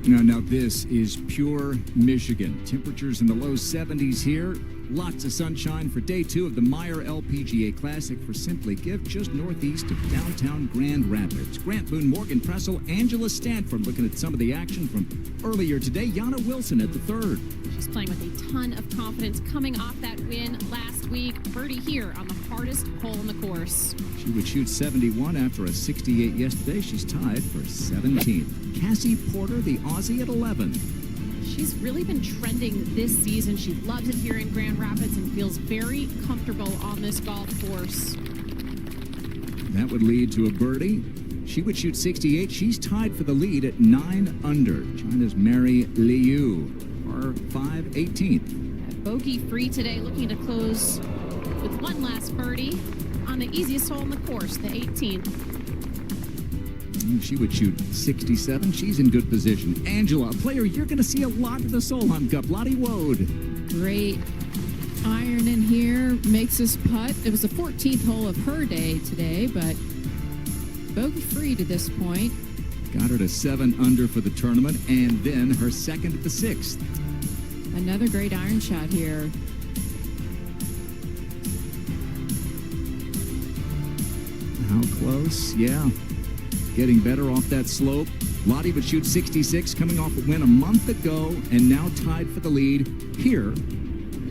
Now this is pure Michigan. Temperatures in the low 70s here. Lots of sunshine for day 2 of the Meijer LPGA Classic for Simply Gift, just northeast of downtown Grand Rapids. Grant Boone, Morgan Pressel, Angela Stanford looking at some of the action from earlier today. Yana Wilson at the 3rd. She's playing with a ton of confidence coming off that win last week. Birdie here on the hardest hole in the course. She would shoot 71 after a 68 yesterday. She's tied for 17th. Cassie Porter, the Aussie, at 11. She's really been trending this season. She loves it here in Grand Rapids and feels very comfortable on this golf course. That would lead to a birdie. She would shoot 68. She's tied for the lead at 9 under. China's minjeelee, par 5, 18th. Bogey free today, looking to close with one last birdie on the easiest hole in the course, the 18th. She would shoot 67. She's in good position. Angela, a player you're going to see a lot in the Solheim Cup. Lottie Wode. Great iron in here. Makes this putt. It was the 14th hole of her day today, but bogey free to this point. Got her to 7 under for the tournament, and then her second at the 6th. Another great iron shot here. How close? Yeah. Getting better off that slope. Lottie would shoot 66, coming off a win a month ago, and now tied for the lead here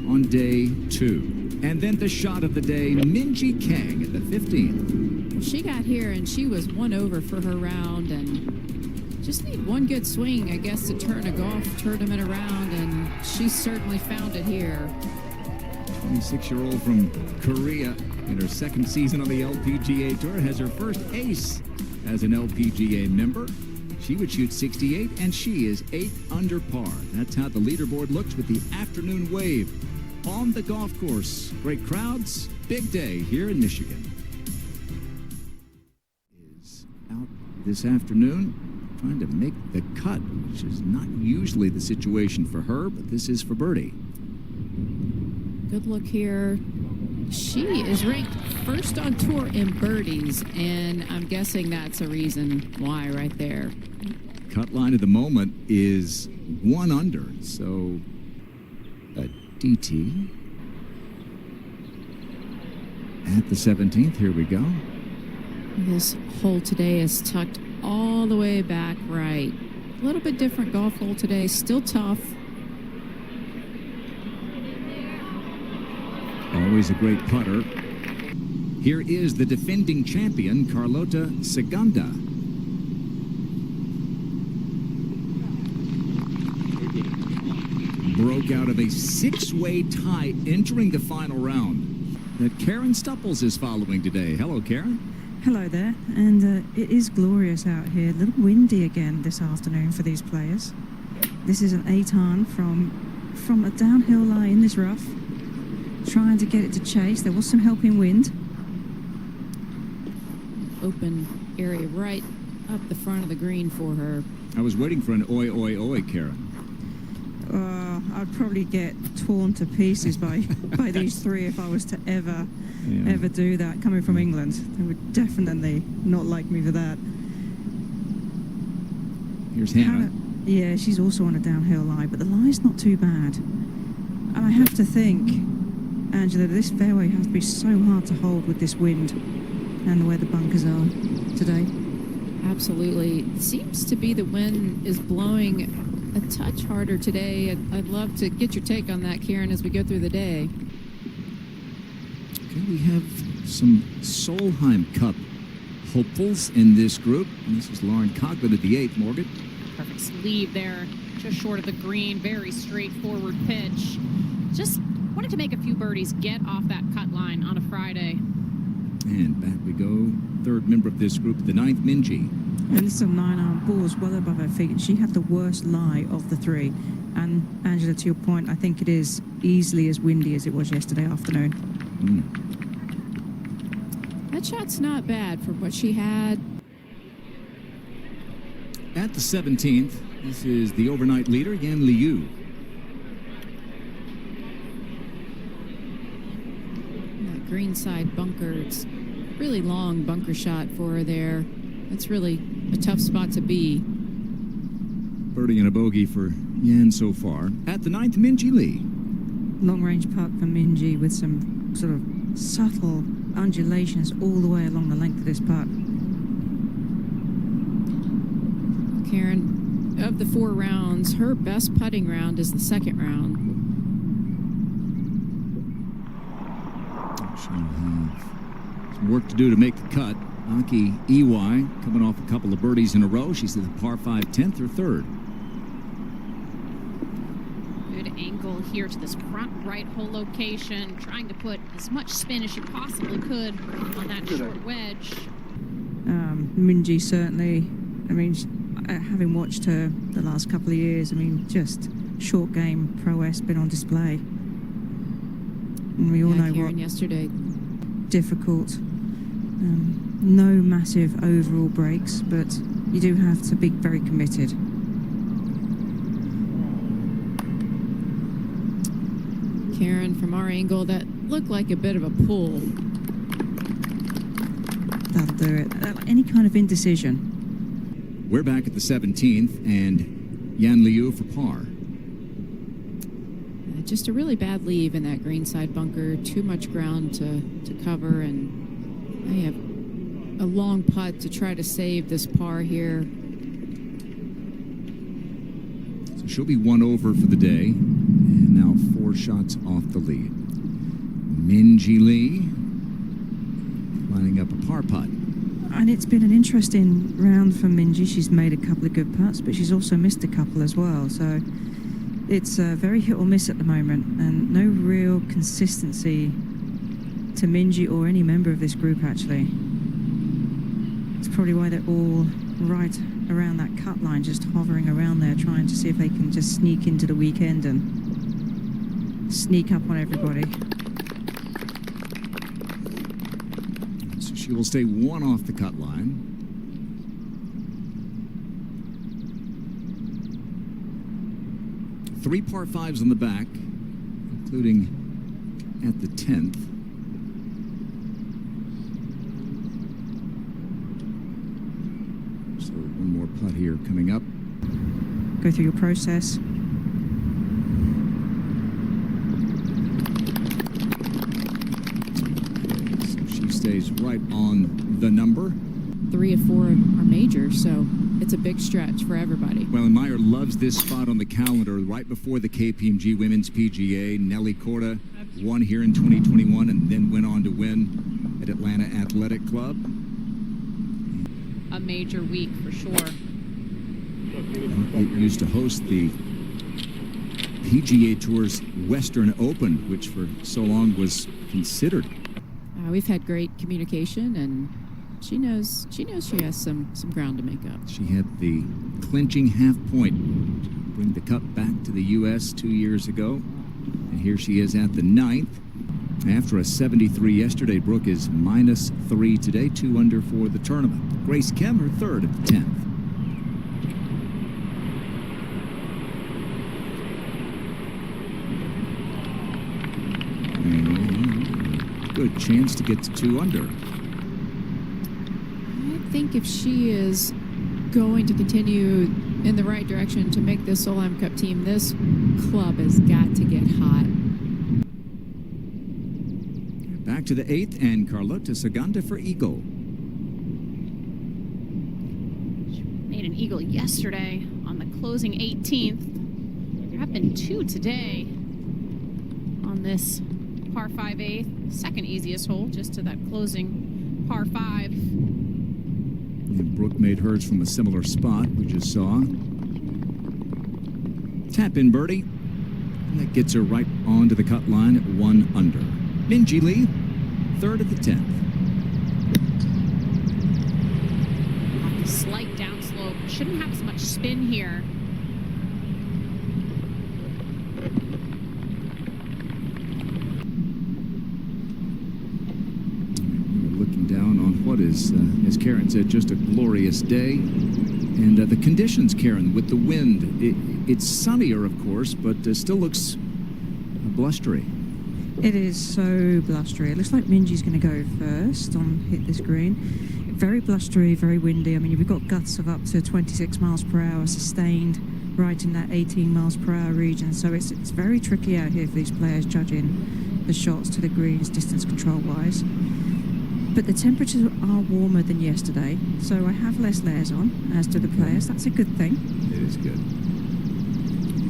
on day 2. And then the shot of the day, Minjeelee Kang at the 15th. Well, she got here, and she was 1 over for her round, and just need one good swing, I guess, to turn a golf tournament around, and she certainly found it here. 26-year-old from Korea in her second season on the LPGA Tour has her first ace as an LPGA member. She would shoot 68, and she is 8 under par. That's how the leaderboard looks with the afternoon wave on the golf course. Great crowds, big day here in Michigan. Is out this afternoon trying to make the cut, which is not usually the situation for her, but this is for birdie. Good look here. She is ranked first on tour in birdies, and I'm guessing that's a reason why right there. Cut line at the moment is 1 under, so a DT. At the 17th, here we go. This hole today is tucked all the way back right. A little bit different golf hole today, still tough. Always a great putter. Here is the defending champion, carlotaciganda. Broke out of a 6-way tie entering the final round that Karen Stupples is following today. Hello, Karen. Hello there, and it is glorious out here. A little windy again this afternoon for these players. This is an 8-iron from a downhill lie in this rough. Trying to get it to chase. There was some helping wind. Open area right up the front of the green for her. I was waiting for an oi, oi, oi, Karen. I'd probably get torn to pieces by these three if I was to ever do that. Coming from England, they would definitely not like me for that. Here's Hannah. Yeah, she's also on a downhill lie, but the lie's not too bad. And I have to think, Angela, this fairway has to be so hard to hold with this wind and the way the bunkers are today. Absolutely. It seems to be the wind is blowing a touch harder today. I'd love to get your take on that, Karen, as we go through the day. Okay, we have some Solheim Cup hopefuls in this group. And this is Laurencoughlin at the 8th, Morgan. Perfect sleeve there, just short of the green. Very straightforward pitch. Just wanted to make a few birdies, get off that cut line on a Friday. And back we go. 3rd member of this group, the 9th, Minjeelee. A little 9-iron balls well above her feet. She had the worst lie of the 3. And Angela, to your point, I think it is easily as windy as it was yesterday afternoon. That shot's not bad for what she had. At the 17th, this is the overnight leader, Yanliu. That greenside bunker, it's really long bunker shot for her there. That's really a tough spot to be. birdie and a bogey for Yan so far. At the 9th, Minjeelee. Long range putt for Minjee with some sort of subtle undulations all the way along the length of this putt. Karen, of the 4 rounds, her best putting round is the second round. She'll have some work to do to make the cut. Akiiwai coming off a couple of birdies in a row. She's at the par 5 10th or 3rd. Good angle here to this front right hole location, trying to put as much spin as she possibly could on that short wedge. Minjee certainly, I mean, having watched her the last couple of years, I mean, just short game prowess been on display. And we all know Karen what yesterday. difficult. No massive overall breaks, but you do have to be very committed. Karen, from our angle, that looked like a bit of a pull. That'll do it. Any kind of indecision. We're back at the 17th, and Yanliu for par. Just a really bad leave in that greenside bunker. Too much ground to cover, and they have a long putt to try to save this par here. So she'll be 1 over for the day, and now 4 shots off the lead. Minjeelee lining up a par putt. And it's been an interesting round for Minjee. She's made a couple of good putts, but she's also missed a couple as well. So it's very hit or miss at the moment, and no real consistency to Minjee or any member of this group, actually. It's probably why they're all right around that cut line, just hovering around there, trying to see if they can just sneak into the weekend and sneak up on everybody. So she will stay 1 off the cut line. Three par 5s on the back, including at the 10th. So 1 more putt here coming up. Go through your process. So she stays right on the number. 3 of 4 are majors, so it's a big stretch for everybody. Well, and Meijer loves this spot on the calendar right before the KPMG Women's PGA. Nelly Korda won here in 2021 and then went on to win at Atlanta Athletic Club. A major week for sure. It used to host the PGA Tour's Western Open, which for so long was considered. We've had great communication, and she knows she has some ground to make up. She had the clinching half point to bring the cup back to the U.S. 2 years ago. And here she is at the 9th. After a 73 yesterday, Brooke is -3 today, 2 under for the tournament. Gracekim, her 3rd at the 10th. And good chance to get to 2 under. I think if she is going to continue in the right direction to make this Solheim Cup team, this club has got to get hot. Back to the 8th, and carlotaciganda for eagle. She made an eagle yesterday on the closing 18th. There have been 2 today on this par 5 8th. Second easiest hole, just to that closing par 5. And Brooke made hers from a similar spot we just saw. Tap in birdie. And that gets her right onto the cut line at 1 under. Minjeelee, 3rd at the 10th. Off the slight downslope. Shouldn't have as much spin here. We're looking down on what is, as Karen said, just a glorious day. And the conditions, Karen, with the wind, it's sunnier, of course, but still looks blustery. It is so blustery. It looks like Minjee's going to go first on hit this green. Very blustery, very windy. I mean, we've got gusts of up to 26 miles per hour sustained right in that 18 miles per hour region. So it's very tricky out here for these players judging the shots to the greens distance control wise. But the temperatures are warmer than yesterday, so I have less layers on, as do the players. That's a good thing. It is good.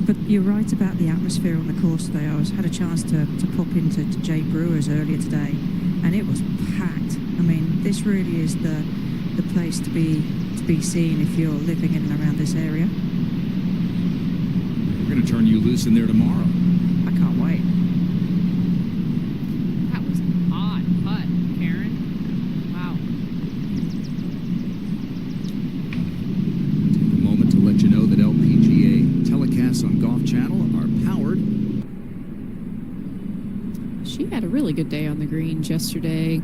But you're right about the atmosphere on the course today. I had a chance to pop into Jay Brewer's earlier today, and it was packed. I mean, this really is the place to be seen if you're living in and around this area. We're going to turn you loose in there tomorrow. I can't wait. That was an odd putt, Karen. Wow. Take a moment to let you know that LPGA telecasts on Golf Channel are powered. She had a really good day on the greens yesterday,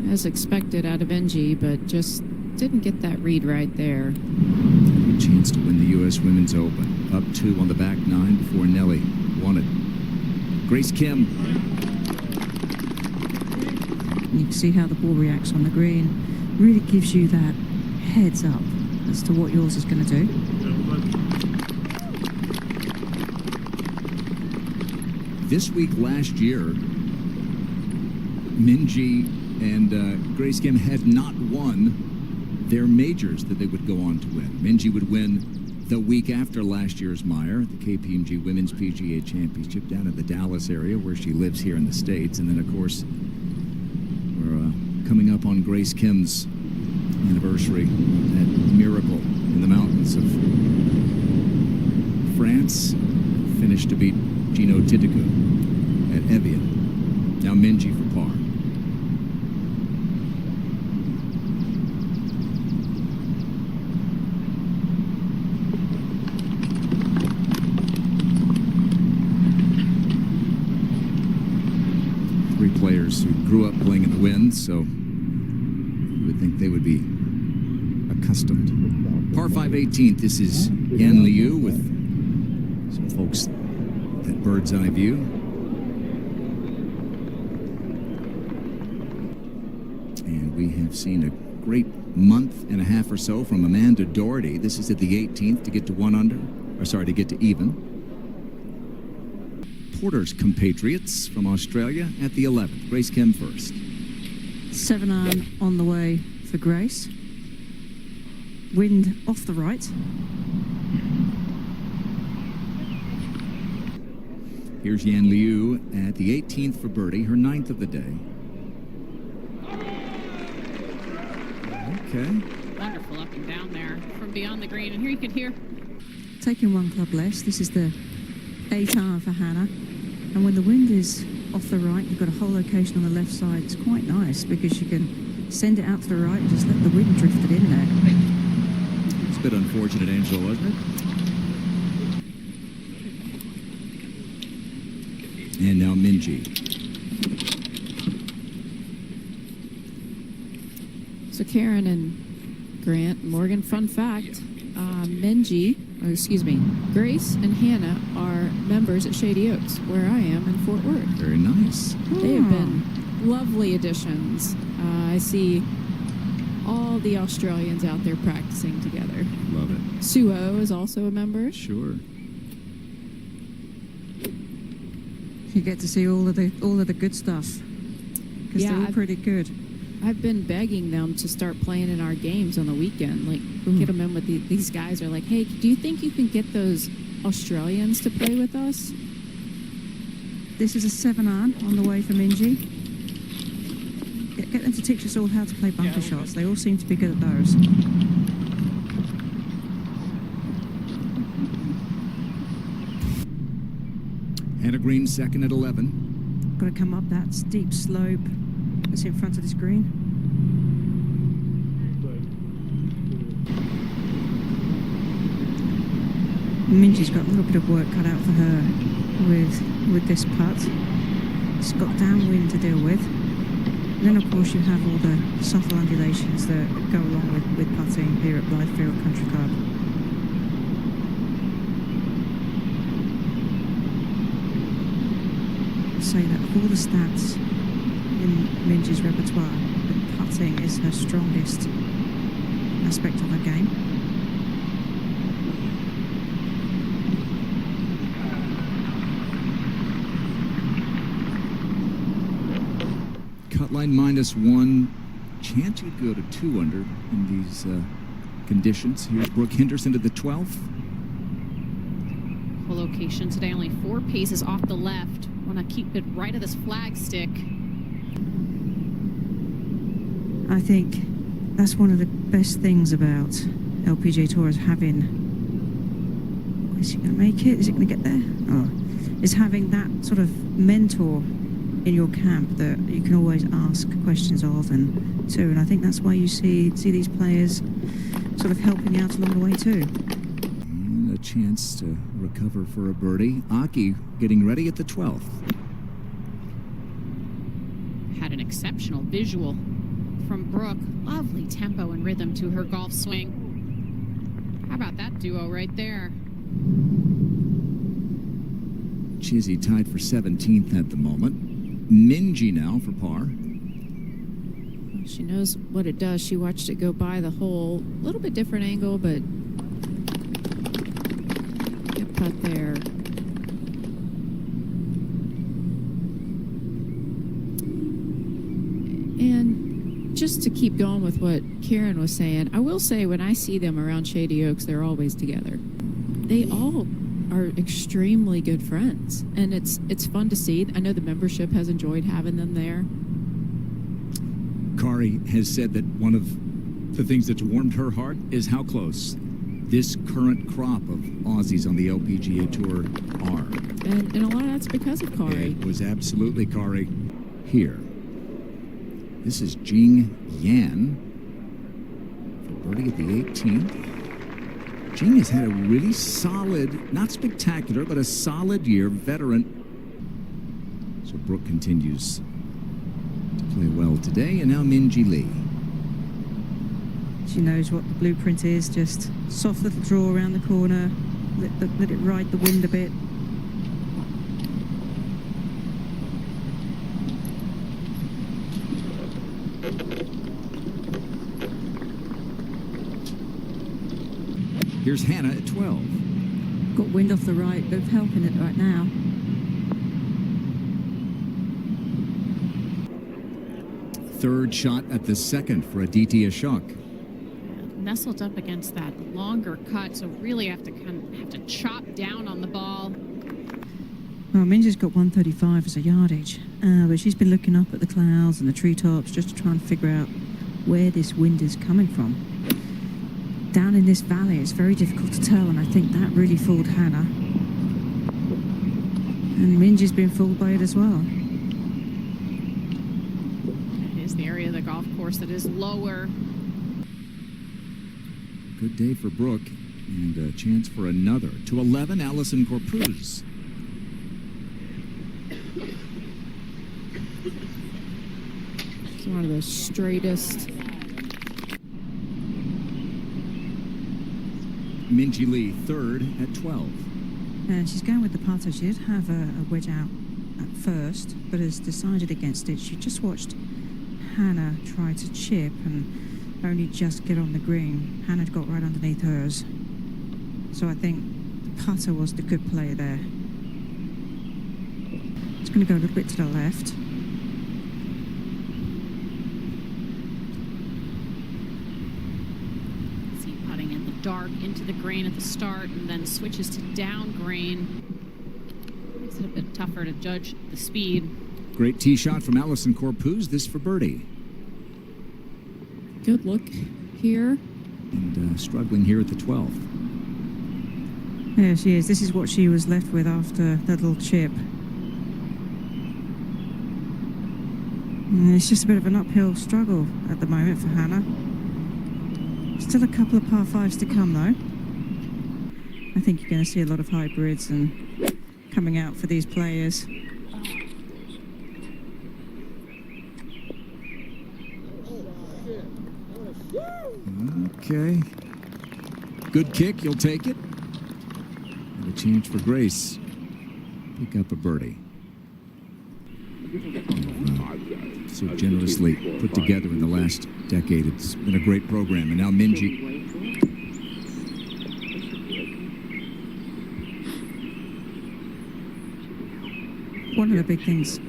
as expected out of NG, but just didn't get that read right there. A chance to win the U.S. Women's Open. Up 2 on the back 9 before Nelly won it. Gracekim. You can see how the ball reacts on the green. Really gives you that heads up as to what yours is going to do. This week last year, Minjeelee and Gracekim had not won their majors that they would go on to win. Minjeelee would win the week after last year's Meijer, the KPMG Women's PGA Championship down in the Dallas area where she lives here in the States. And then, of course, we're coming up on Gracekim's anniversary, that miracle in the mountains of France. Finished to beat Gino Titiku at Evian. Now Minjeelee for par. Three players who grew up playing in the wind, so you would think they would be accustomed. Par 5 18th, this is Yanliu with some folks at bird's eye view. And we have seen a great month and a half or so from Amanda Doherty. This is at the 18th to get to to get to even. Porter's compatriots from Australia at the 11th. Gracekim first. 7-iron on the way for Grace. Wind off the right. Here's Yanliu at the 18th for birdie, her 9th of the day. Okay. Wonderful up and down there from beyond the green. And here you can hear. Taking one club less. This is the 8-iron for Hannah. And when the wind is off the right, you've got a whole location on the left side. It's quite nice because you can send it out to the right and just let the wind drift it in there. It's a bit unfortunate, Angela, wasn't it? And now Minjeelee. So Karen and Grant, Morgan, fun fact, Grace and Hannah are members at Shady Oaks, where I am in Fort Worth. Very nice. They have been lovely additions. I see all the Australians out there practicing together. Love it. Suo is also a member. Sure. You get to see all of the good stuff because they're all pretty good. I've been begging them to start playing in our games on the weekend. Like, get them in with these guys are like, hey, do you think you can get those Australians to play with us? This is a 7-iron on the way for Minjeelee. Get them to teach us all how to play bunker shots. They all seem to be good at those. Hannahgreen second at 11. Got to come up that steep slope that's in front of this green. Minjee's got a little bit of work cut out for her with this putt. It's got downwind to deal with. And then, of course, you have all the subtle undulations that go along with putting here at Blythefield Country Club. Say that of all the stats in Minjee's repertoire, the putting is her strongest aspect of her game. cut line -1. Chance you'd go to 2 under in these conditions. Here's Brooke Henderson to the 12th. Location today, only 4 paces off the left. Want to keep it right of this flag stick. I think that's one of the best things about LPGA Tour is having. Is she going to make it? Is it going to get there? Oh, is having that sort of mentor in your camp that you can always ask questions of and to. And I think that's why you see these players sort of helping out along the way too. And a chance to recover for a birdie. Aki getting ready at the 12th. Had an exceptional visual from Brooke. Lovely tempo and rhythm to her golf swing. How about that duo right there? Chizzy tied for 17th at the moment. Minjeelee now for par. She knows what it does. She watched it go by the hole. A little bit different angle, but good putt there. And just to keep going with what Karen was saying, I will say when I see them around Shady Oaks, they're always together. They all are extremely good friends, and it's fun to see. I know the membership has enjoyed having them there. Kari has said that one of the things that's warmed her heart is how close this current crop of Aussies on the LPGA Tour are. And a lot of that's because of Kari. It was absolutely Kari here. This is Jingyan for birdie at the 18th. Jing has had a really solid, not spectacular, but a solid year, veteran. So Brooke continues to play well today, and now Minjeelee. She knows what the blueprint is, just soft little draw around the corner, let it ride the wind a bit. Here's Hannah at 12. Got wind off the right, both helping it right now. Third shot at the second for aditiashok. Nestled up against that longer cut, so really have to chop down on the ball. Well, Minja's got 135 as a yardage, but she's been looking up at the clouds and the treetops just to try and figure out where this wind is coming from. Down in this valley, it's very difficult to tell, and I think that really fooled Hannah. And Minja's been fooled by it as well. It is the area of the golf course that is lower. Good day for Brooke, and a chance for another. To 11, allisenkorpuz. It's one of the straightest. Minjeelee third at 12. And she's going with the putter. She did have a wedge out at first, but has decided against it. She just watched Hannah try to chip and only just get on the green. Hannah got right underneath hers. So I think the putter was the good play there. It's going to go a little bit to the left. Dark into the green at the start and then switches to down green. Makes it a bit tougher to judge the speed. Great tee shot from allisenkorpuz. This for birdie. Good look here. And struggling here at the 12th. There she is. This is what she was left with after that little chip. And it's just a bit of an uphill struggle at the moment for Hannah. Still a couple of par 5s to come, though. I think you're going to see a lot of hybrids and coming out for these players. Okay. Good kick, you'll take it. And a chance for Grace. Pick up a birdie. So generously put together in the last decade. It's been a great program. And now Minjeelee. One of the big things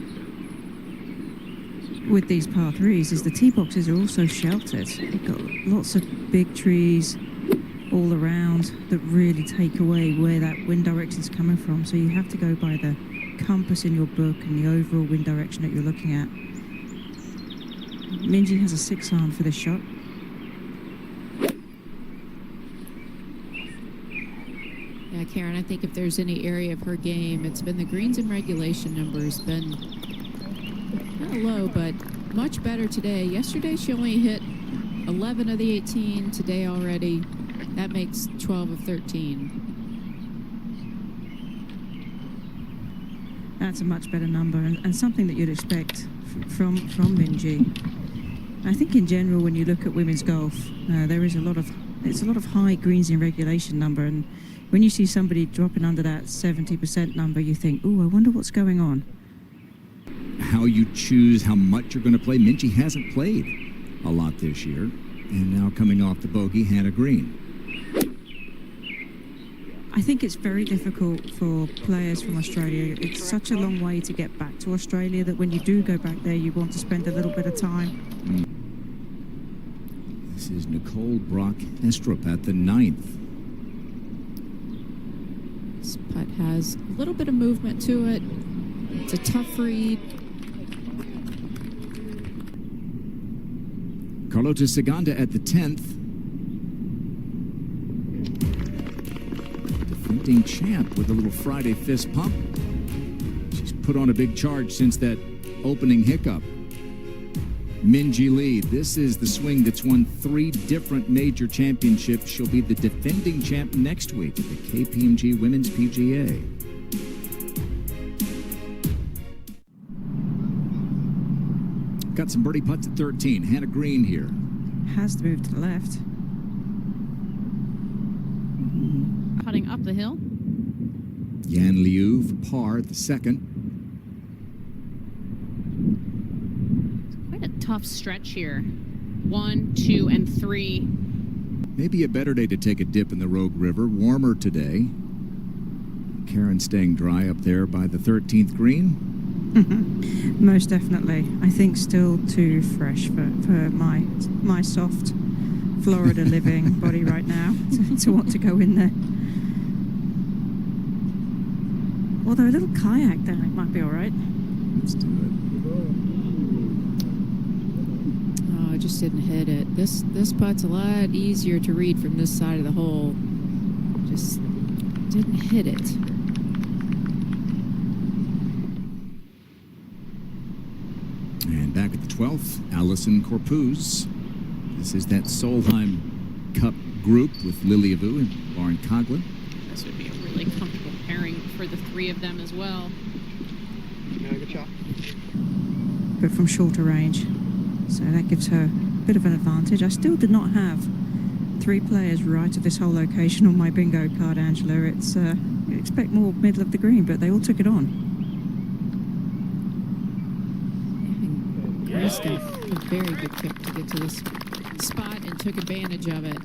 with these par threes is the tee boxes are also sheltered. You've got lots of big trees all around that really take away where that wind direction is coming from. So you have to go by the compass in your book and the overall wind direction that you're looking at. Minjee has a 6-iron for this shot. Yeah, Karen, I think if there's any area of her game, it's been the greens and regulation numbers. Been kind of low, but much better today. Yesterday, she only hit 11 of the 18. Today already, that makes 12 of 13. That's a much better number and something that you'd expect from Minjee. I think in general, when you look at women's golf, there is a lot of high greens in regulation number, and when you see somebody dropping under that 70% number, you think, "Oh, I wonder what's going on." How you choose how much you're going to play. Minjee hasn't played a lot this year, and now coming off the bogey, hannahgreen. I think it's very difficult for players from Australia. It's such a long way to get back to Australia that when you do go back there, you want to spend a little bit of time. This is Nicole Brock-Estrup at the 9th. This putt has a little bit of movement to it. It's a tough read. Carlotaciganda at the 10th. Defending champ with a little Friday fist pump. She's put on a big charge since that opening hiccup. Minjeelee, this is the swing that's won 3 different major championships. She'll be the defending champ next week at the KPMG Women's PGA. Got some birdie putts at 13. Hannahgreen here. Has to move to the left. Putting up the hill. Yanliu for par at the 2nd. Quite a tough stretch here. 1, 2, and 3. Maybe a better day to take a dip in the Rogue River. Warmer today. Karen staying dry up there by the 13th green. Most definitely. I think still too fresh for my soft Florida living body right now to want to go in there. Although a little kayak down it might be all right. Let's do it. Oh, I just didn't hit it. This putt's a lot easier to read from this side of the hole. Just didn't hit it. And back at the 12th, allisenkorpuz. This is that Solheim Cup group with liliavu and laurencoughlin. This would be a really comfortable pairing for the 3 of them as well. Good shot. But from shorter range. So that gives her a bit of an advantage. I still did not have 3 players right at this whole location on my bingo card, Angela. It's you expect more middle of the green, but they all took it on. Grace got a very good kick to get to this spot and took advantage of it.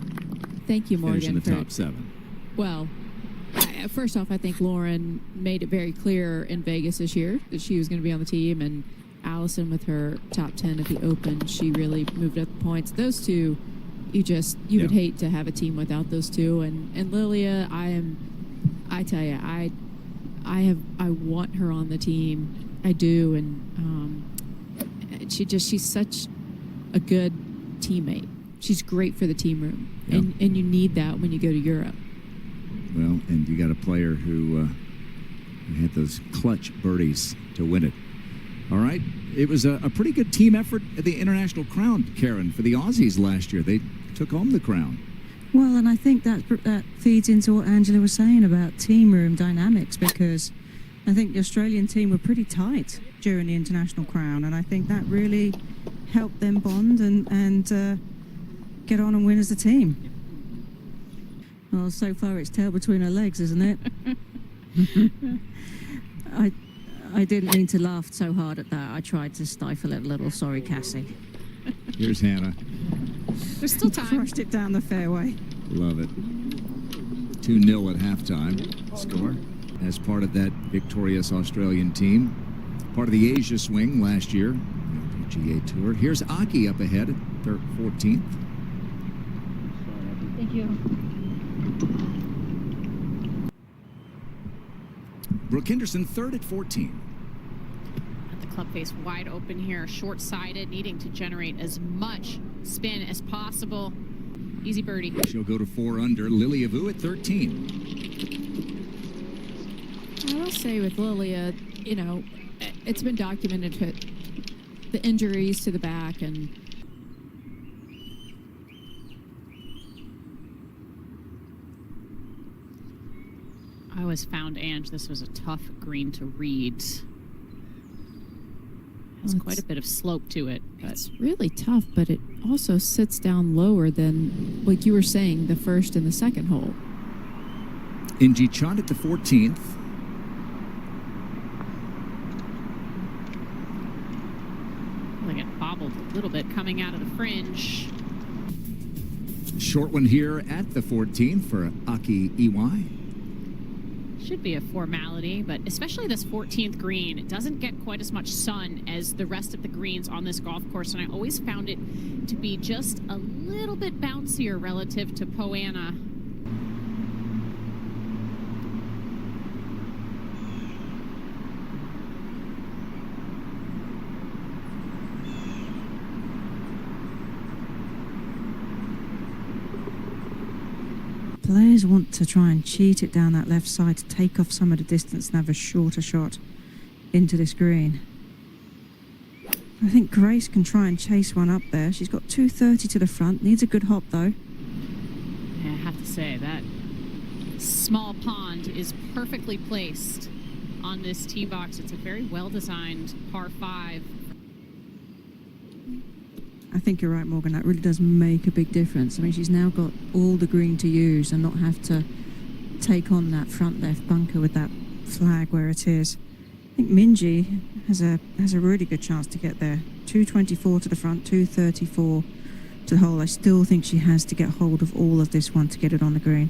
Thank you, Morgan. Finish in the top 7. Well, first off, I think Lauren made it very clear in Vegas this year that she was going to be on the team, and Allison with her top 10 at the Open, she really moved up the points. Those two, you would hate to have a team without those two. And Lilia, I tell you, I want her on the team. I do, and she's such a good teammate. She's great for the team room, and you need that when you go to Europe. Well, and you got a player who had those clutch birdies to win it. All right. It was a pretty good team effort at the International Crown, Karen, for the Aussies last year. They took home the crown. Well, and I think that feeds into what Angela was saying about team room dynamics, because I think the Australian team were pretty tight during the International Crown, and I think that really helped them bond and get on and win as a team. Well, so far it's tail between her legs, isn't it? I didn't mean to laugh so hard at that. I tried to stifle it a little. Sorry, Cassie. Here's Hannah. There's still time. Crushed it down the fairway. Love it. 2-0 at halftime score as part of that victorious Australian team. Part of the Asia swing last year. LPGA Tour. Here's Aki up ahead at 14th. Thank you. Brooke Henderson third at 14. The club face wide open here, short-sided, needing to generate as much spin as possible. Easy birdie. She'll go to 4 under. Liliavu at 13. I will say with Lilia, you know, it's been documented the injuries to the back, and I always found, Ange, this was a tough green to read. Has quite a bit of slope to it. But it's really tough, but it also sits down lower than, like you were saying, the first and the second hole. Ingeechun at the 14th. They get bobbled a little bit coming out of the fringe. Short one here at the 14th for akiiwai. Should be a formality, but especially this 14th green, it doesn't get quite as much sun as the rest of the greens on this golf course, and I always found it to be just a little bit bouncier relative to Poa annua. Players want to try and cheat it down that left side to take off some of the distance and have a shorter shot into this green. I think Grace can try and chase one up there. She's got 230 to the front, needs a good hop though. Yeah, I have to say that small pond is perfectly placed on this tee box. It's a very well-designed par 5. I think you're right, Morgan. That really does make a big difference. I mean, she's now got all the green to use and not have to take on that front left bunker with that flag where it is. I think Minjeelee has a really good chance to get there. 224 to the front, 234 to the hole. I still think she has to get hold of all of this one to get it on the green.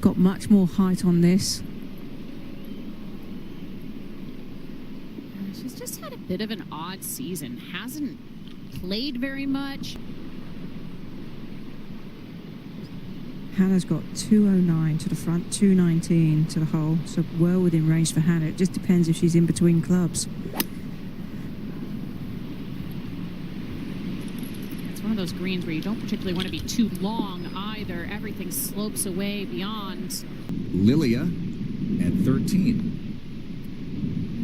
Got much more height on this. She's just had a bit of an odd season. Hasn't played very much. Hannah's got 209 to the front, 219 to the hole, so well within range for Hannah. It just depends if she's in between clubs. It's one of those greens where you don't particularly want to be too long either. Everything slopes away beyond. Lilia at 13.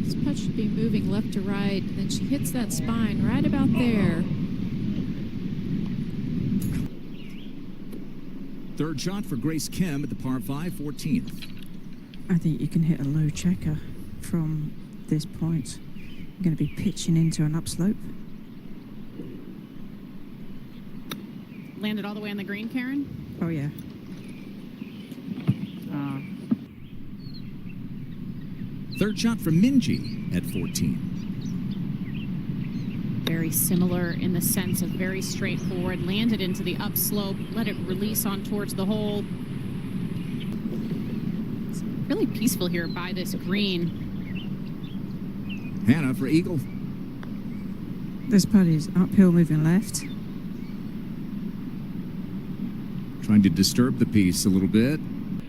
This putt should be moving left to right, and then she hits that spine right about there. Third shot for Gracekim at the par 5, 14th. I think you can hit a low checker from this point. You're going to be pitching into an upslope. Landed all the way on the green, Karen? Oh, yeah. Third shot for Minjeelee at 14. Very similar in the sense of very straightforward. Landed into the upslope, let it release on towards the hole. It's really peaceful here by this green. Hannah for eagle. This putt is uphill moving left. Trying to disturb the piece a little bit.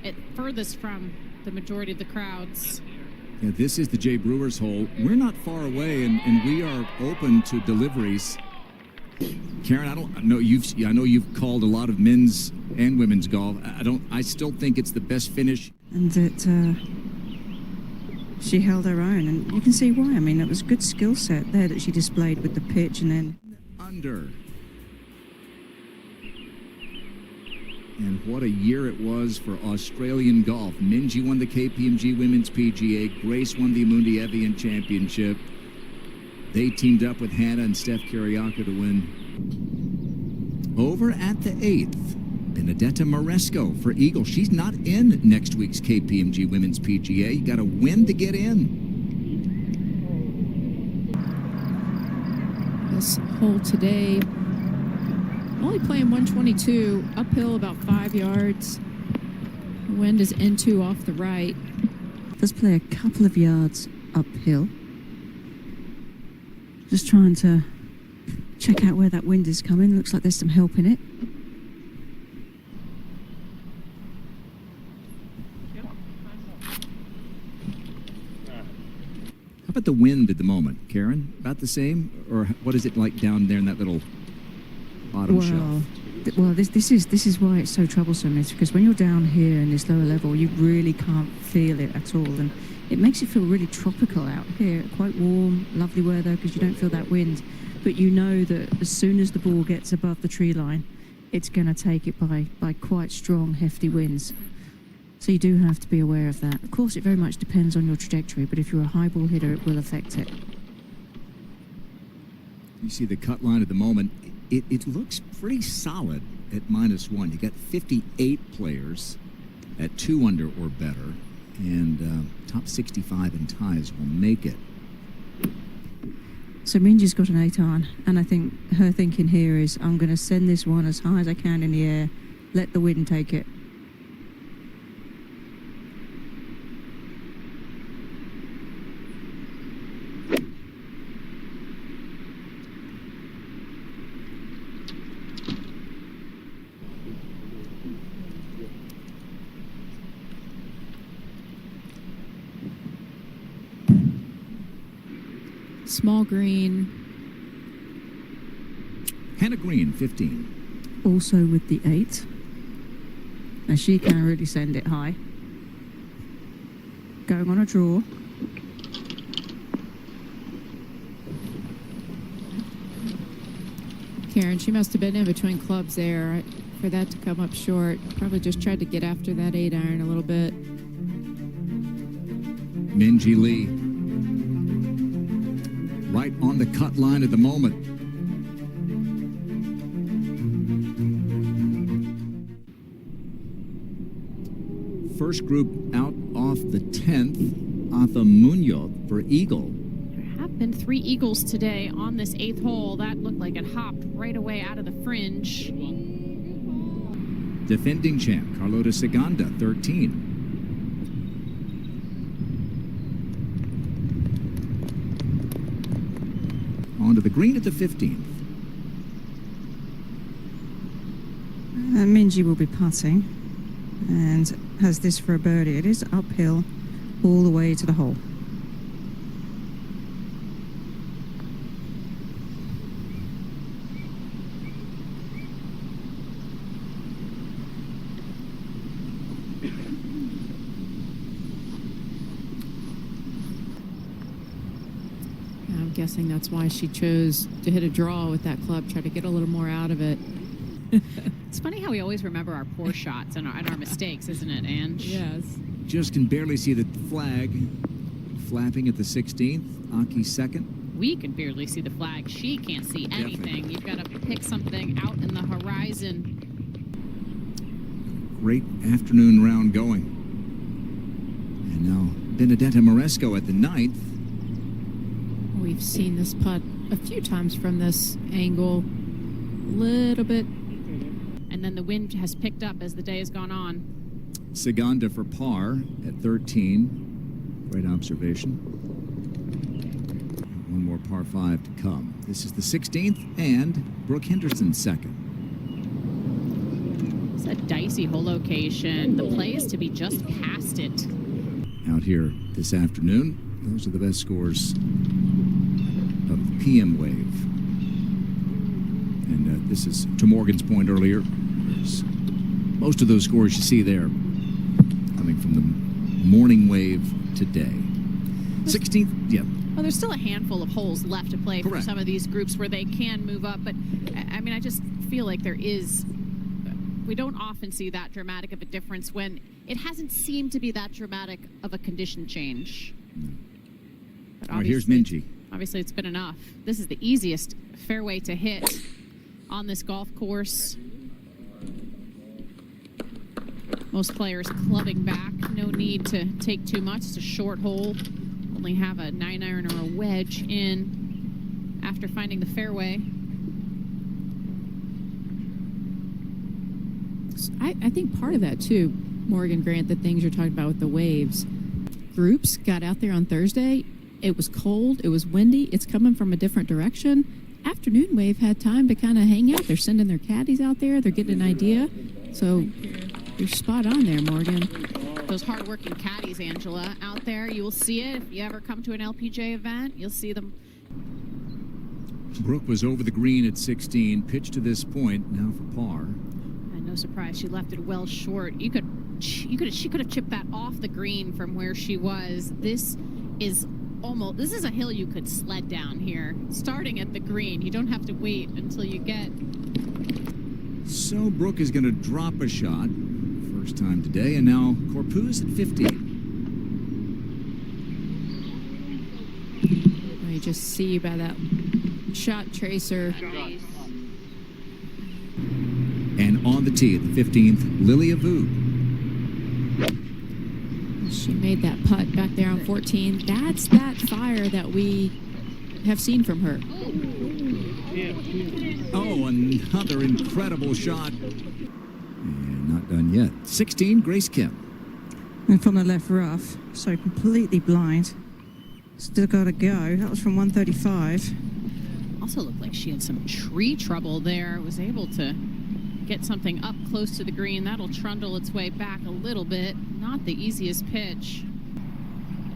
It furthest from the majority of the crowds. Yeah, this is the Jay Brewers hole. We're not far away, and we are open to deliveries. Karen, I know you've called a lot of men's and women's golf. I still think it's the best finish. And that she held her own, and you can see why. I mean, it was a good skill set there that she displayed with the pitch, and then Under. And what a year it was for Australian golf. Minjeelee won the KPMG Women's PGA. Grace won the Amundi Evian Championship. They teamed up with Hannah and Steph Kiriaka to win. Over at the 8th, Benedetta Moresco for eagle. She's not in next week's KPMG Women's PGA. You got to win to get in. This hole today, only playing 122, uphill about 5 yards. The wind is into off the right. let's play a couple of yards uphill. Just trying to check out where that wind is coming. Looks like there's some help in it. How about the wind at the moment, Karen? About the same? Or what is it like down there in that little bottom shelf? Well, this is why it's so troublesome. It's because when you're down here in this lower level, you really can't feel it at all. And it makes you feel really tropical out here. Quite warm, lovely weather because you don't feel that wind. But you know that as soon as the ball gets above the tree line, it's going to take it by quite strong, hefty winds. So you do have to be aware of that. Of course, it very much depends on your trajectory, but if you're a high ball hitter, it will affect it. You see the cut line at the moment. It looks pretty solid at -1. You got 58 players at 2 under or better, and top 65 in ties will make it. So Minjee's got an 8 on, and I think her thinking here is, I'm going to send this one as high as I can in the air, let the wind take it. Small green. Hannahgreen, 15. Also with the 8. And she can really send it high. Going on a draw. Karen, she must have been in between clubs there for that to come up short. Probably just tried to get after that 8 iron a little bit. Minjeelee. Right on the cut line at the moment. First group out off the 10th, azaharamunoz for eagle. There have been 3 eagles today on this 8th hole. That looked like it hopped right away out of the fringe. Defending champ, carlotaciganda, 13. Onto the green at the 15th. Minjee will be putting and has this for a birdie. It is uphill all the way to the hole. I'm guessing that's why she chose to hit a draw with that club, try to get a little more out of it. It's funny how we always remember our poor shots and our mistakes, isn't it, Ange? Yes. Just can barely see the flag flapping at the 16th. Aki second. We can barely see the flag. She can't see anything. You've got to pick something out in the horizon. Great afternoon round going. And now Benedetta Moresco at the 9th. We've seen this putt a few times from this angle. Little bit. And then the wind has picked up as the day has gone on. Saganda for par at 13. Great observation. One more par 5 to come. This is the 16th and Brookehenderson second. It's a dicey hole location. The play is to be just past it. Out here this afternoon, those are the best scores of the PM wave. And this is to Morgan's point earlier. There's most of those scores you see there coming from the morning wave today. 16th, yeah. Well, there's still a handful of holes left to play for some of these groups where they can move up. But, I mean, I just feel like we don't often see that dramatic of a difference when it hasn't seemed to be that dramatic of a condition change. But all right, here's Minjee. Obviously, it's been enough. This is the easiest fairway to hit on this golf course. Most players clubbing back. No need to take too much. It's a short hole. Only have a 9-iron or a wedge in after finding the fairway. I think part of that, too, Morgan, Grant, the things you're talking about with the waves. Groups got out there on Thursday, It was cold. It was windy. It's coming from a different direction. Afternoon wave had time to kind of hang out. They're sending their caddies out there. They're getting an idea. So you're spot on there, Morgan. Those hardworking caddies, Angela, out there. You will see it. If you ever come to an LPGA event, you'll see them. Brooke was over the green at 16, pitched to this point, now for par. And no surprise, she left it well short. She could have chipped that off the green from where she was. This is a hill you could sled down here. Starting at the green, you don't have to wait until you get. So Brooke is going to drop a shot. First time today, and now Korpuz at 15. You just see by that shot tracer. And on the tee at the 15th, liliavu. She made that putt back there on 14. That's that fire that we have seen from her. Oh, another incredible shot. And not done yet. 16, gracekim. And from the left rough, so completely blind. Still got to go. That was from 135. Also looked like she had some tree trouble there. Was able to get something up close to the green. That'll trundle its way back a little bit. Not the easiest pitch.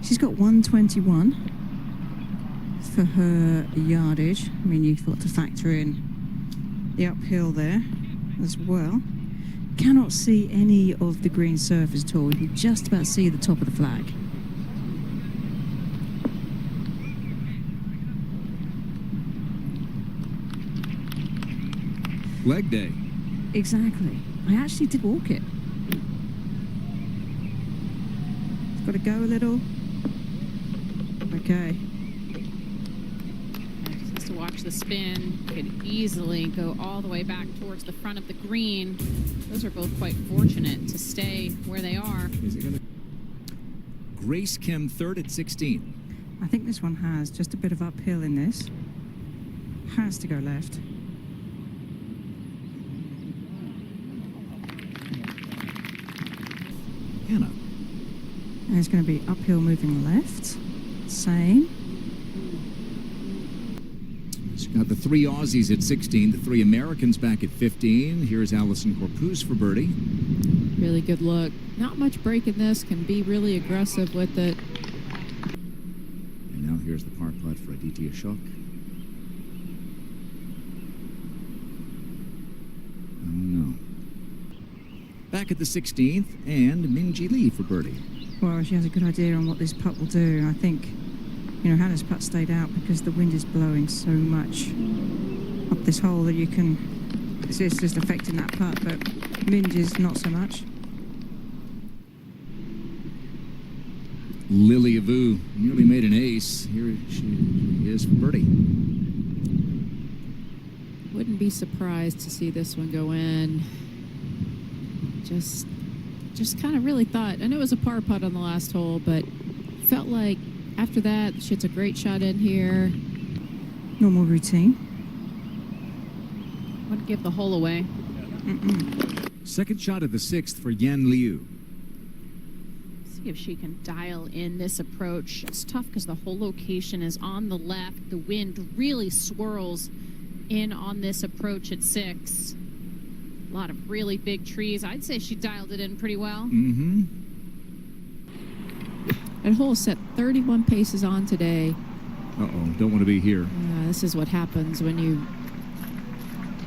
She's got 121 for her yardage. I mean, you've got to factor in the uphill there as well. Cannot see any of the green surface at all. You can just about see the top of the flag. Leg day. Exactly. I actually did walk it. Got to go a little. Okay. Just to watch the spin, could easily go all the way back towards the front of the green. Those are both quite fortunate to stay where they are. Is it gonna... gracekim third at 16. I think this one has just a bit of uphill in this. Has to go left. Hannah. And it's going to be uphill moving left. Same. She's got the 3 Aussies at 16, the 3 Americans back at 15. Here's Allisenkorpuz for birdie. Really good look. Not much break in this. Can be really aggressive with it. And now here's the par putt for aditiashok. Oh no. Back at the 16th, and minjeelee for birdie. Well, she has a good idea on what this putt will do. I think, you know, Hannah's putt stayed out because the wind is blowing so much up this hole that you can... It's just affecting that putt, but Minge is not so much. Liliavu nearly made an ace. Here she is for birdie. Wouldn't be surprised to see this one go in. Just kind of really thought, I know it was a par putt on the last hole, but felt like after that, she hits a great shot in here. Normal routine. Wouldn't give the hole away. Second shot of the 6th for yanliu. See if she can dial in this approach. It's tough because the whole location is on the left. The wind really swirls in on this approach at 6. A lot of really big trees. I'd say she dialed it in pretty well. Mm-hmm. That hole set 31 paces on today. Uh-oh, don't want to be here. This is what happens when you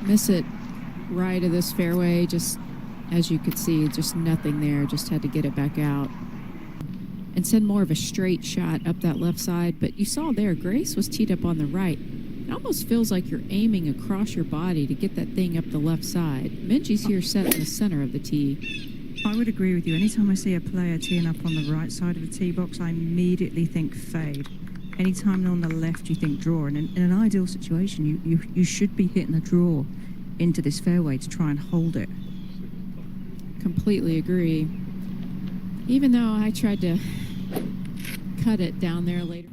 miss it right of this fairway. Just as you could see, just nothing there. Just had to get it back out and send more of a straight shot up that left side. But you saw there, Grace was teed up on the right. It almost feels like you're aiming across your body to get that thing up the left side. Minjee's here set in the center of the tee. I would agree with you. Anytime I see a player teeing up on the right side of the tee box, I immediately think fade. Anytime on the left, you think draw. And in an ideal situation, you should be hitting a draw into this fairway to try and hold it. Completely agree. Even though I tried to cut it down there later.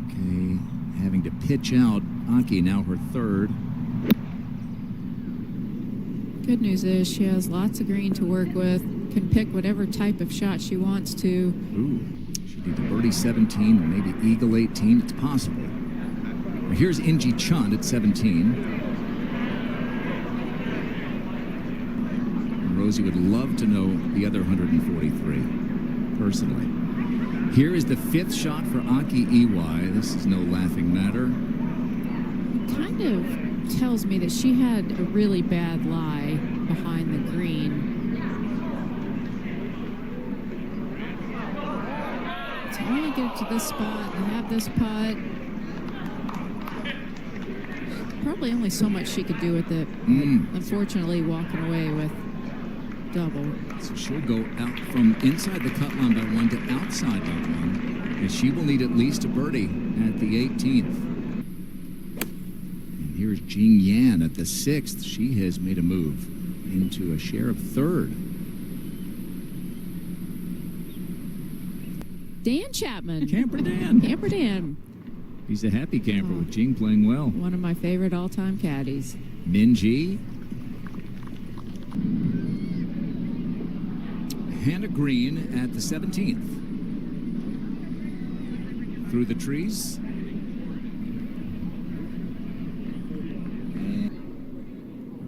Okay, having to pitch out Aki, now her 3rd. Good news is she has lots of green to work with, can pick whatever type of shot she wants to. Ooh. She needs a birdie 17 or maybe eagle 18. It's possible. Now here's Ingeechun at 17. And Rosie would love to know the other 143, personally. Here is the 5th shot for Akiiwai. This is no laughing matter. It kind of tells me that she had a really bad lie behind the green. To only get to this spot and have this putt, probably only so much she could do with it. Unfortunately, walking away with double. So she'll go out from inside the cut line by 1 to outside by 1. And she will need at least a birdie at the 18th. And here's Jingyan at the 6th. She has made a move into a share of 3rd. Dan Chapman. Camper Dan. Camper Dan. He's a happy camper with Jing playing well. One of my favorite all-time caddies. Minjeelee. Hannahgreen at the 17th. Through the trees. And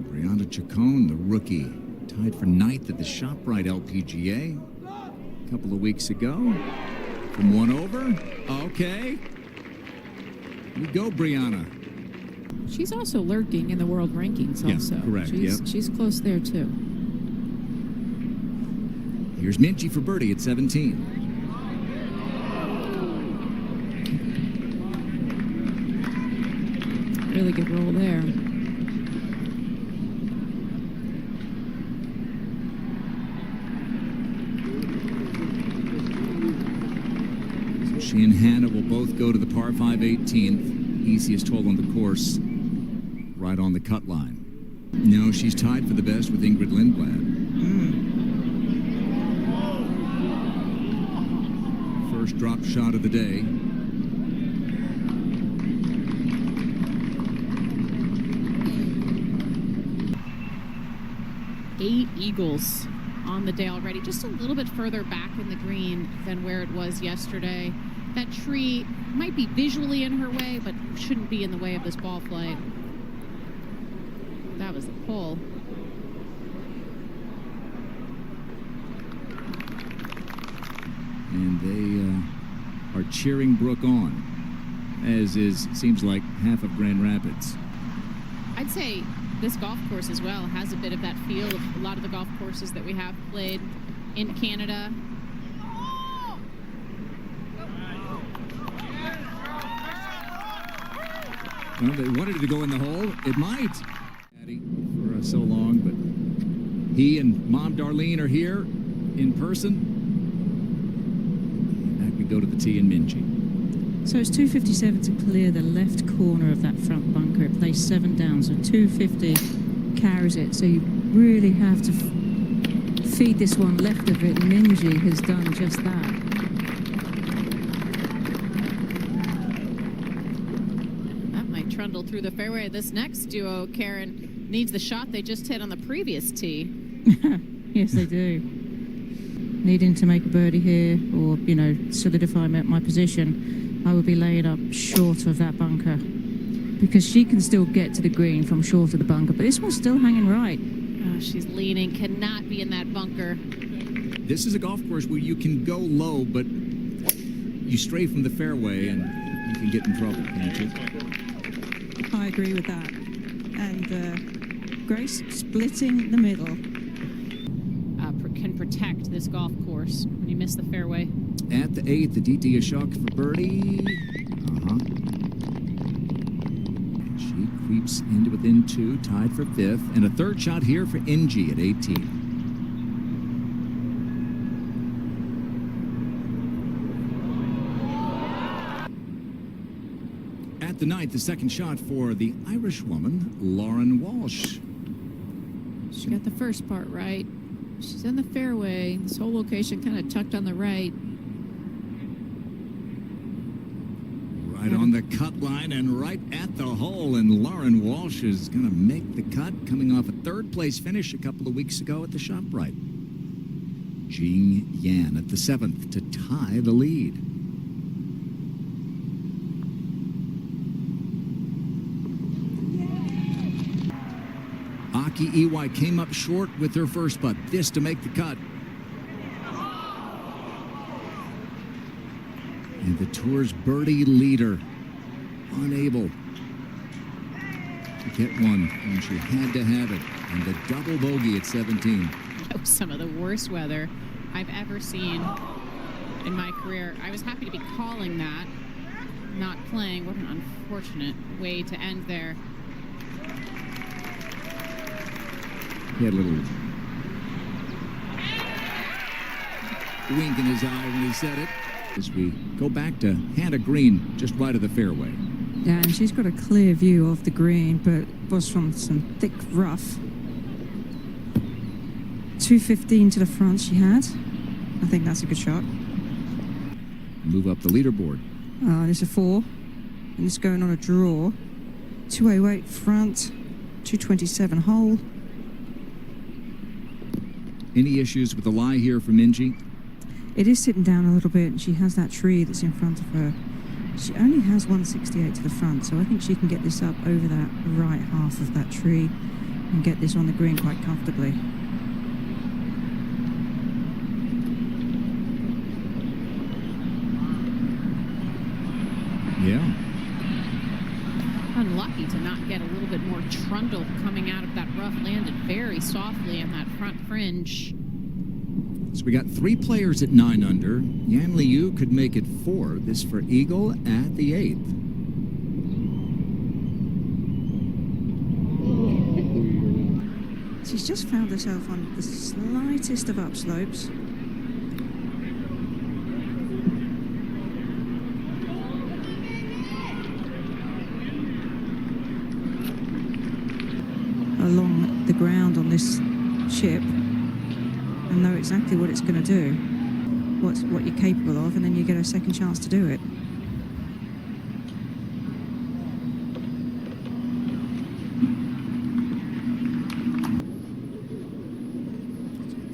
brianachacon, the rookie, tied for 9th at the ShopRite LPGA a couple of weeks ago. From 1 over. Okay. You go, Brianna. She's also lurking in the world rankings also. Yeah, correct. She's close there too. Here's Minjeelee for birdie at 17. Really good roll there. So she and Hannah will both go to the par 5 18th. Easiest hole on the course. Right on the cut line. No, she's tied for the best with Ingrid Lindblad. First drop shot of the day. Eight eagles on the day already, just a little bit further back in the green than where it was yesterday. That tree might be visually in her way, but shouldn't be in the way of this ball flight. That was the pull. And they are cheering Brooke on, as is, seems like, half of Grand Rapids. I'd say this golf course as well has a bit of that feel of a lot of the golf courses that we have played in Canada. Well, they wanted it to go in the hole. It might. For so long, but he and Mom Darlene are here in person. Back we go to the tee in Minjeelee. So it's 257 to clear the left corner of that front bunker. It plays 7 down, so 250 carries it. So you really have to feed this one left of it. Minjeelee has done just that. That might trundle through the fairway. This next duo, Karen, needs the shot they just hit on the previous tee. Yes, they do. Needing to make a birdie here, or, you know, solidify my position, I would be laying up short of that bunker, because she can still get to the green from short of the bunker, but this one's still hanging right. Oh, she's leaning, cannot be in that bunker. This is a golf course where you can go low, but you stray from the fairway and you can get in trouble, can't you? I agree with that. And Grace splitting the middle. Can protect this golf course when you miss the fairway. At the 8th, aditiashok for birdie. She creeps into within 2, tied for 5th, and a 3rd shot here for Inge at 18. At the 9th, the 2nd shot for the Irish woman, Laurenwalsh. She got the first part right. She's in the fairway. This whole location kind of tucked on the right. Right on the cut line and right at the hole, and Laurenwalsh is going to make the cut, coming off a 3rd place finish a couple of weeks ago at the ShopRite. Jingyan at the 7th to tie the lead. Akiiwai came up short with her first putt. This to make the cut. And the tour's birdie leader unable to get one, and she had to have it. And the double bogey at 17. That was some of the worst weather I've ever seen in my career. I was happy to be calling that, not playing. What an unfortunate way to end there. He had a little wink in his eye when he said it. As we go back to hannahgreen, just right of the fairway. Yeah, and she's got a clear view of the green, but was from some thick rough. 215 to the front she had. I think that's a good shot. Move up the leaderboard. There's a 4. And it's going on a draw. 208 front, 227 hole. Any issues with the lie here for Minjee? It is sitting down a little bit, and she has that tree that's in front of her. She only has 168 to the front, so I think she can get this up over that right half of that tree and get this on the green quite comfortably. Yeah. Unlucky to not get a little bit more trundle coming out of that rough. Landed very softly on that front fringe. So we got 3 players at 9 under. Yanliu could make it 4. This for eagle at the 8th. She's just found herself on the slightest of upslopes. Along the ground on this chip, and know exactly what it's going to do, what you're capable of, and then you get a second chance to do it.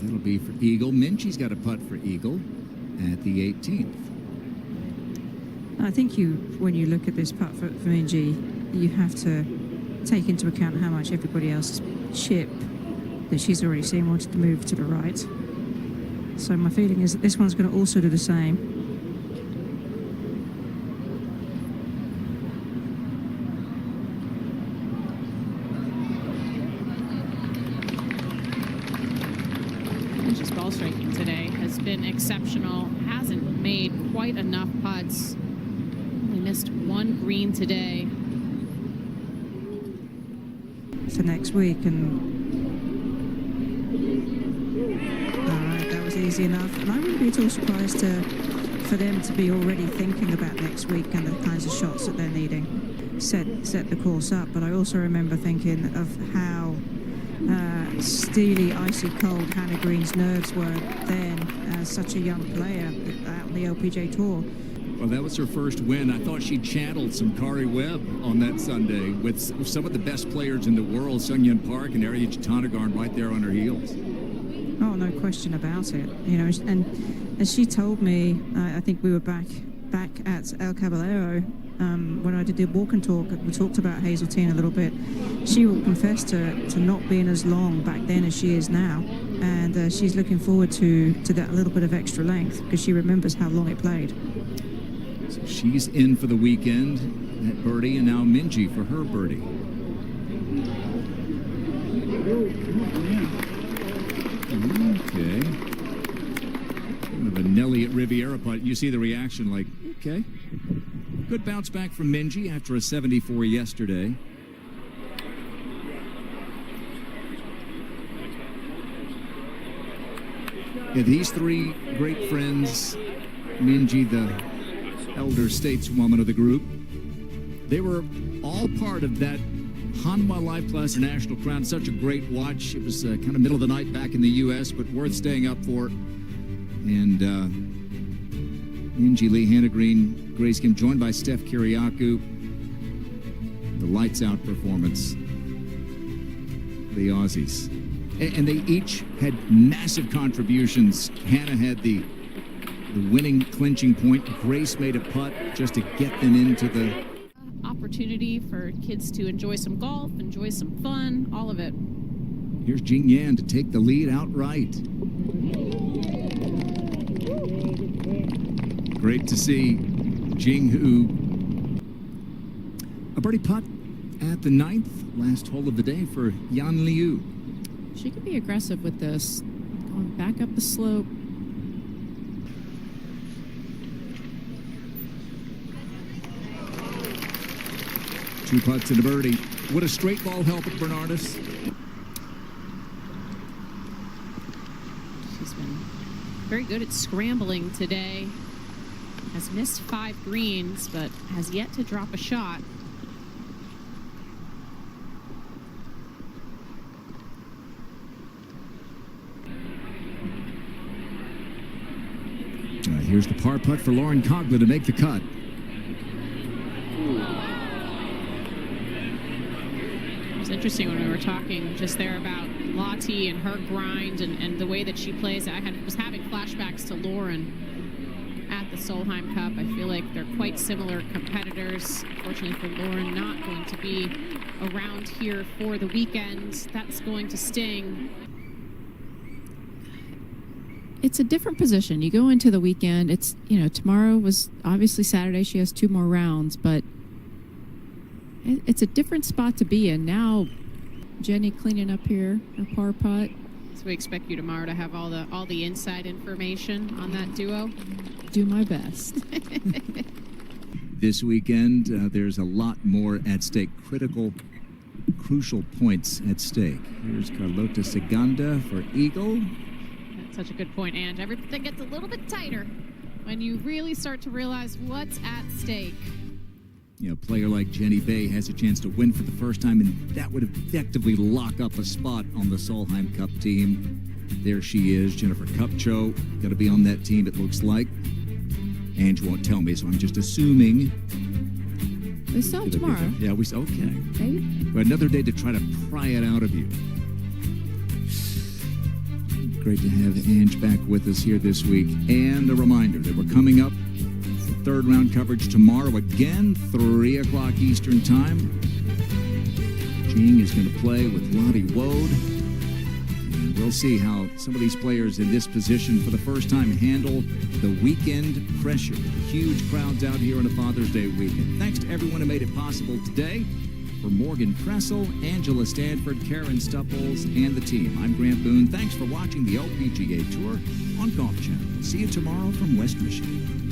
That'll be for eagle. Minjee's got a putt for eagle at the 18th. I think when you look at this putt for Minjee, you have to take into account how much everybody else's chip that she's already seen wanted to move to the right. So my feeling is that this one's going to also do the same. Minjee's ball striking today has been exceptional. Hasn't made quite enough putts. Only missed 1 green today. For next week, and that was easy enough. And I wouldn't be at all surprised for them to be already thinking about next week and the kinds of shots that they're needing. Set the course up, but I also remember thinking of how steely, icy cold hannahgreen's nerves were then as such a young player out on the LPGA Tour. Well, that was her first win. I thought she channeled some Kari Webb on that Sunday with some of the best players in the world, Sungyun Park and Aditiashok right there on her heels. Oh, no question about it. You know, and as she told me, I think we were back at El Caballero when I did the walk and talk. We talked about Hazeltine a little bit. She will confess to not being as long back then as she is now, and she's looking forward to that little bit of extra length because she remembers how long it played. So she's in for the weekend at birdie, and now Minjee for her birdie. Okay. Kind of a Nelly at Riviera putt. You see the reaction like, okay. Good bounce back from Minjee after a 74 yesterday. Yeah, these 3 great friends, Minjee, the elder stateswoman of the group, they were all part of that Hanwha Life Class International Crown. Such a great watch. It was kind of middle of the night back in the U.S., but worth staying up for. And minjeelee, hannahgreen, gracekim, joined by Steph Kiriakou. The lights out performance. The Aussies. And they each had massive contributions. Hannah had the winning clinching point. Grace made a putt just to get them into the Opportunity for kids to enjoy some golf, enjoy some fun, all of it. Here's Jingyan to take the lead outright. Great to see Jinghu. A birdie putt at the 9th, last hole of the day for Yanliu. She could be aggressive with this. Going back up the slope. Two putts and a birdie. Would a straight ball help at Bernardus? She's been very good at scrambling today. Has missed 5 greens, but has yet to drop a shot. Here's the par putt for Laurencoughlin to make the cut. It's interesting when we were talking just there about Lottie and her grind and the way that she plays. I was having flashbacks to Lauren at the Solheim Cup. I feel like they're quite similar competitors. Fortunately for Lauren, not going to be around here for the weekend. That's going to sting. It's a different position. You go into the weekend. It's, tomorrow was obviously Saturday. She has 2 more rounds, but it's a different spot to be in. Now, Jenny cleaning up here, her par putt. So we expect you tomorrow to have all the inside information on that duo. Do my best. This weekend, there's a lot more at stake. Crucial points at stake. Here's carlotaciganda for Eagle. Such a good point, Ange. Everything gets a little bit tighter when you really start to realize what's at stake. A player like jennybae has a chance to win for the first time, and that would effectively lock up a spot on the Solheim Cup team. There she is, Jennifer Kupcho, got to be on that team, it looks like. Ange won't tell me, so I'm just assuming. We saw tomorrow. Yeah, okay. Maybe. But another day to try to pry it out of you. Great to have Ange back with us here this week. And a reminder that we're coming up for 3rd round coverage tomorrow again, 3 o'clock Eastern Time. Jing is going to play with Lottie Wode. And we'll see how some of these players in this position for the first time handle the weekend pressure. Huge crowds out here on a Father's Day weekend. Thanks to everyone who made it possible today. For Morgan Pressel, Angela Stanford, Karen Stupples, and the team, I'm Grant Boone. Thanks for watching the LPGA Tour on Golf Channel. See you tomorrow from West Michigan.